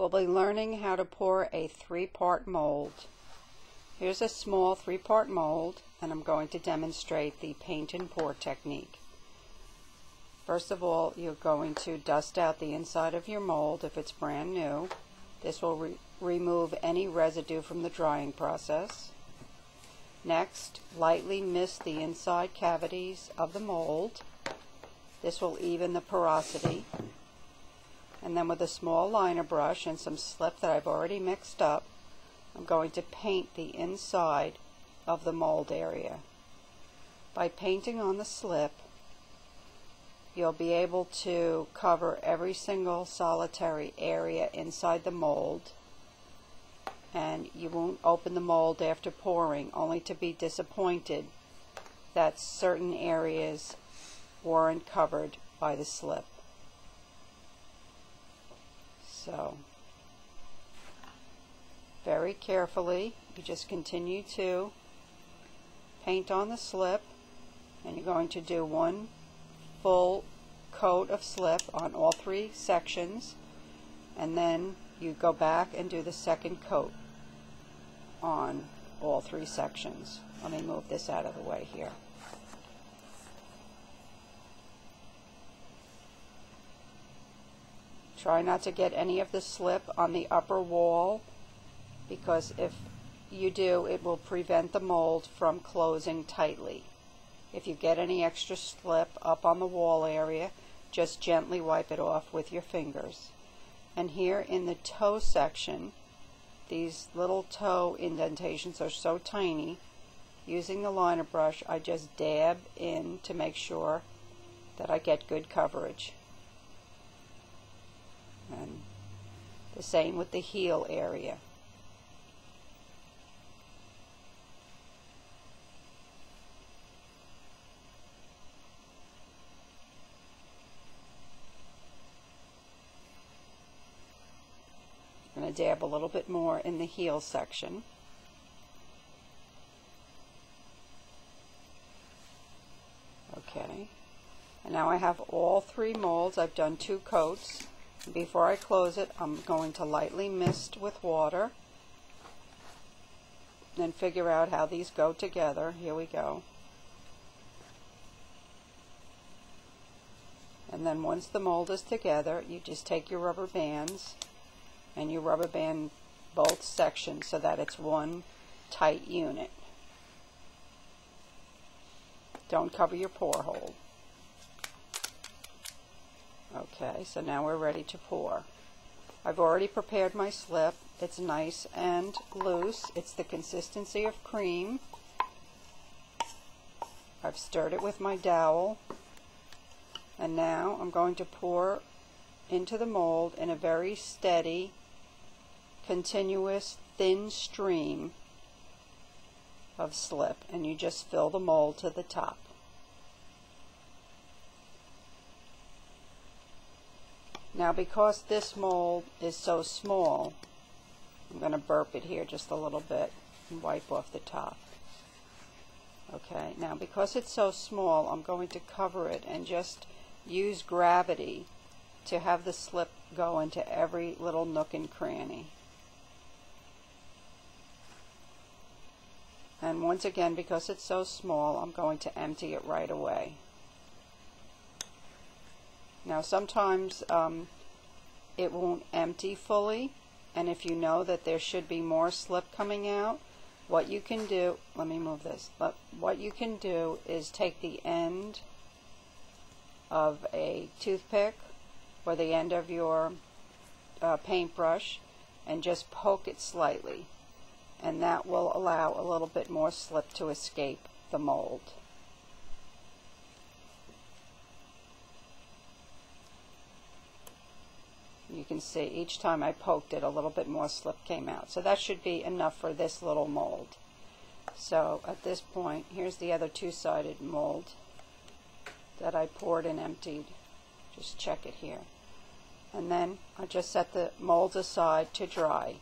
We'll be learning how to pour a 3-part mold. Here's a small 3-part mold, and I'm going to demonstrate the paint and pour technique. First of all, you're going to dust out the inside of your mold if it's brand new. This will remove any residue from the drying process. Next, lightly mist the inside cavities of the mold. This will even the porosity. And then with a small liner brush and some slip that I've already mixed up, I'm going to paint the inside of the mold area. By painting on the slip, you'll be able to cover every single solitary area inside the mold, and you won't open the mold after pouring, only to be disappointed that certain areas weren't covered by the slip. So, very carefully, you just continue to paint on the slip, and you're going to do one full coat of slip on all 3 sections, and then you go back and do the second coat on all 3 sections. Let me move this out of the way here. Try not to get any of the slip on the upper wall, because if you do, it will prevent the mold from closing tightly. If you get any extra slip up on the wall area, just gently wipe it off with your fingers. And here in the toe section, these little toe indentations are so tiny. Using the liner brush, I just dab in to make sure that I get good coverage. And the same with the heel area. I'm going to dab a little bit more in the heel section. Okay, and now I have all 3 molds. I've done 2 coats. Before I close it, I'm going to lightly mist with water and figure out how these go together. Here we go. And then once the mold is together, you just take your rubber bands and you rubber band both sections so that it's one tight unit. Don't cover your pour hole. Okay, so now we're ready to pour. I've already prepared my slip. It's nice and loose. It's the consistency of cream. I've stirred it with my dowel. And now I'm going to pour into the mold in a very steady, continuous, thin stream of slip. And you just fill the mold to the top. Now, because this mold is so small, I'm going to burp it here just a little bit and wipe off the top. Okay, now because it's so small, I'm going to cover it and just use gravity to have the slip go into every little nook and cranny. And once again, because it's so small, I'm going to empty it right away. Now sometimes it won't empty fully, and if you know that there should be more slip coming out, what you can do, let me move this, what you can do is take the end of a toothpick or the end of your paintbrush and just poke it slightly, and that will allow a little bit more slip to escape the mold. You can see each time I poked it, a little bit more slip came out. So that should be enough for this little mold. So at this point, here's the other 2-sided mold that I poured and emptied. Just check it here. And then I just set the molds aside to dry.